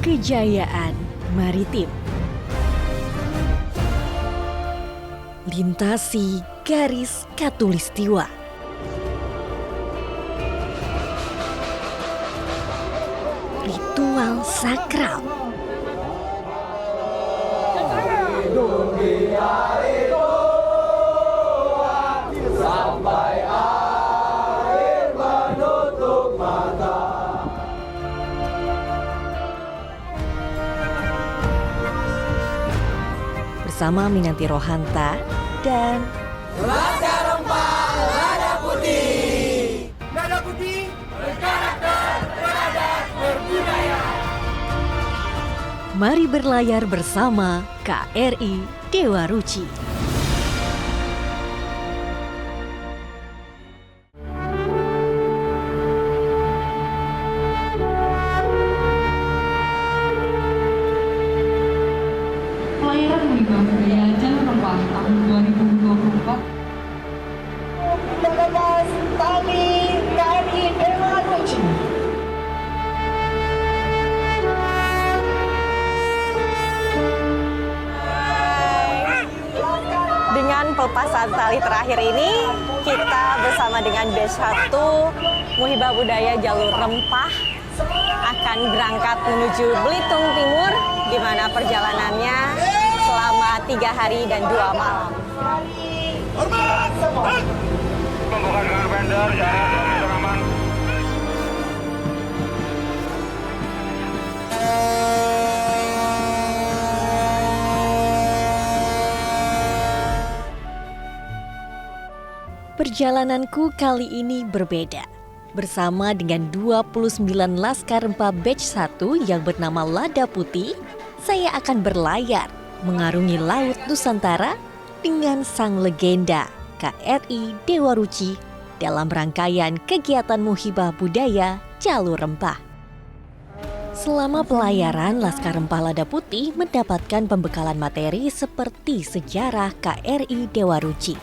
Kejayaan Maritim. Lintasi garis khatulistiwa. Ritual sakral. Bersama Minanti Rohanta dan Lada Rempah, Lada Putih. Lada Putih berkarakter, beradat, berbudaya. mari berlayar bersama KRI Dewa Ruci. Pelayaran Muhibah Budaya Jalur Rempah tahun 2024. Lepas tali KRI Dewa Ruci. Dengan pelepasan tali terakhir ini, kita bersama dengan Batch 1 Muhibah Budaya Jalur Rempah akan berangkat menuju Belitung Timur, di mana perjalanannya selama 3 hari dan 2 malam. Pembukaan dengan vendor, jarak aman. Perjalananku kali ini berbeda. Bersama dengan 29 Laskar Rempah Batch 1 yang bernama Lada Putih, saya akan berlayar mengarungi Laut Nusantara dengan sang legenda KRI Dewa Ruci dalam rangkaian kegiatan Muhibah Budaya Jalur Rempah. Selama pelayaran, Laskar Rempah Lada Putih mendapatkan pembekalan materi seperti sejarah KRI Dewa Ruci.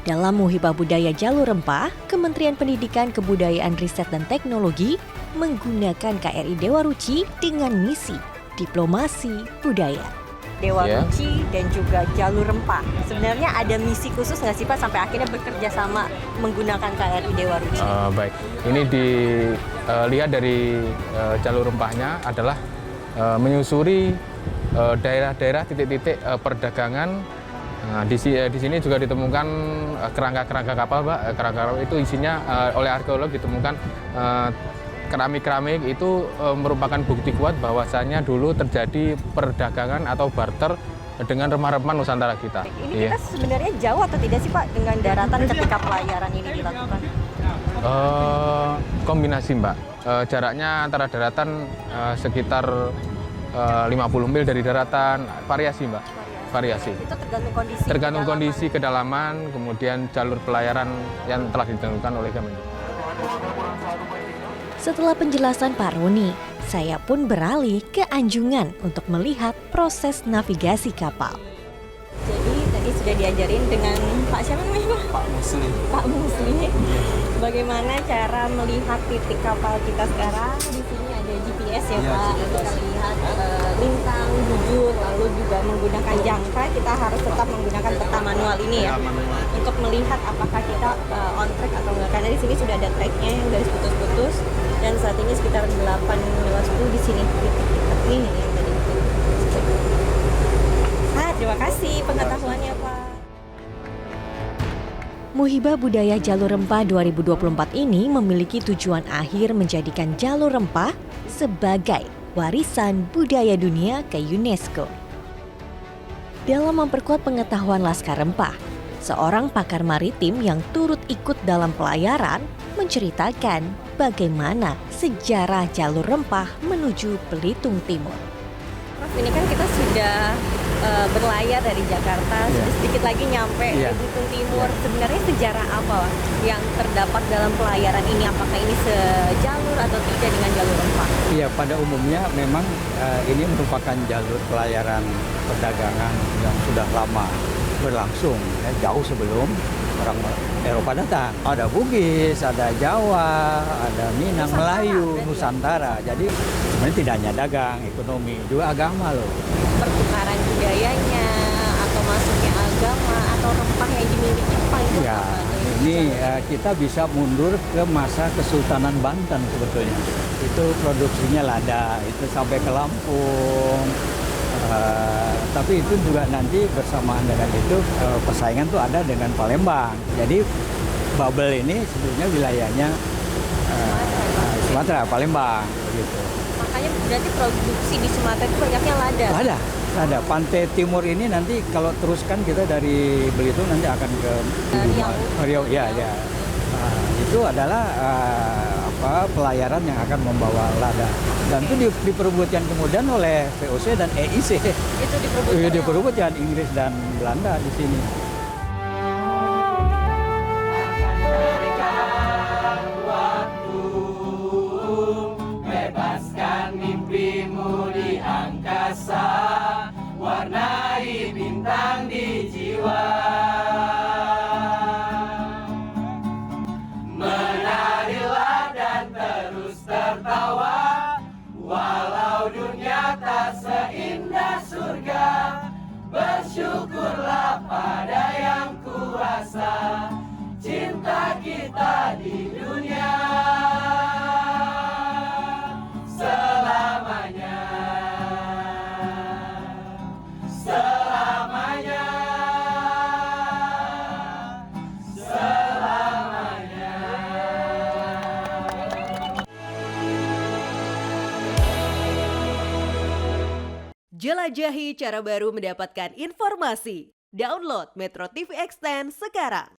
Dalam Muhibah Budaya Jalur Rempah, Kementerian Pendidikan, Kebudayaan, Riset, dan Teknologi menggunakan KRI Dewa Ruci dengan misi diplomasi budaya. Dewa Ruci dan juga Jalur Rempah. Sebenarnya ada misi khusus nggak sih Pak sampai akhirnya bekerja sama menggunakan KRI Dewa Ruci? Baik, ini dilihat dari jalur rempahnya adalah menyusuri daerah-daerah titik-titik perdagangan. Nah, di sini juga ditemukan kerangka-kerangka kapal, Pak. Kerangka kapal itu isinya oleh arkeolog ditemukan keramik-keramik itu merupakan bukti kuat bahwasanya dulu terjadi perdagangan atau barter dengan rempah-rempah Nusantara kita. Ini kita sebenarnya jauh atau tidak sih Pak dengan daratan ketika pelayaran ini dilakukan? Kombinasi, Mbak. Jaraknya antara daratan sekitar 50 mil dari daratan, variasi, Mbak. Variasi. Itu tergantung kondisi. Tergantung kondisi kedalaman, kemudian jalur pelayaran yang telah ditentukan oleh Kemenlu. Setelah penjelasan Pak Roni, saya pun beralih ke Anjungan untuk melihat proses navigasi kapal. Jadi tadi sudah diajarin dengan Pak siapa namanya Pak? Pak Muslim. Pak Muslim. Bagaimana cara melihat titik kapal kita sekarang? Di sini ada GPS ya Pak. Kita lihat lintang, bujur, lalu juga menggunakan jangka. Kita harus tetap menggunakan peta manual ini ya, untuk melihat apakah kita on track atau enggak. Karena di sini sudah ada tracknya yang garis putus-putus. Dan saat ini sekitar 8:10 di sini titik-titik ini yang tadi. Terima kasih pengetahuannya Pak. Muhibah Budaya Jalur Rempah 2024 ini memiliki tujuan akhir menjadikan Jalur Rempah sebagai warisan budaya dunia ke UNESCO. Dalam memperkuat pengetahuan Laskar Rempah, seorang pakar maritim yang turut ikut dalam pelayaran menceritakan bagaimana sejarah Jalur Rempah menuju Belitung Timur. Prof, ini kan kita sudah berlayar dari Jakarta, sudah sedikit lagi nyampe di Belitung Timur. Sebenarnya sejarah apa yang terdapat dalam pelayaran ini? Apakah ini sejalur atau tidak dengan Jalur Rempah? Iya, pada umumnya memang ini merupakan jalur pelayaran perdagangan yang sudah lama. berlangsung jauh sebelum orang Eropa datang. Ada Bugis, ada Jawa, ada Minang, Melayu, Nusantara. Jadi sebenarnya tidak hanya dagang, ekonomi, juga agama loh. Pertukaran budayanya atau masuknya agama atau rempah yang dimiliki Jepang itu Ya, ini kita bisa mundur ke masa Kesultanan Banten sebetulnya. Itu produksinya lada, itu sampai ke Lampung. Tapi itu juga nanti bersamaan dengan itu persaingan tuh ada dengan Palembang. Jadi bubble ini sebetulnya wilayahnya Sumatera, Palembang gitu. Makanya berarti produksi di Sumatera itu banyaknya lada. Lada. Pantai Timur ini nanti kalau teruskan kita dari Belitung nanti akan ke Riau. Ya. Nah, itu adalah pelayaran yang akan membawa lada. Dan itu diperebutkan kemudian oleh VOC dan EIC. Itu diperebutkan Inggris dan Belanda di sini. Bebaskan mimpimu di angkasa, warnai bintang di jiwa. Menarilah dan terus tertawa, walau dunia tak seindah surga. Bersyukurlah pada yang kuasa, cinta kita di dunia selamanya. Selamanya. Selamanya. Jelajahi cara baru mendapatkan informasi. Download Metro TV Extend sekarang.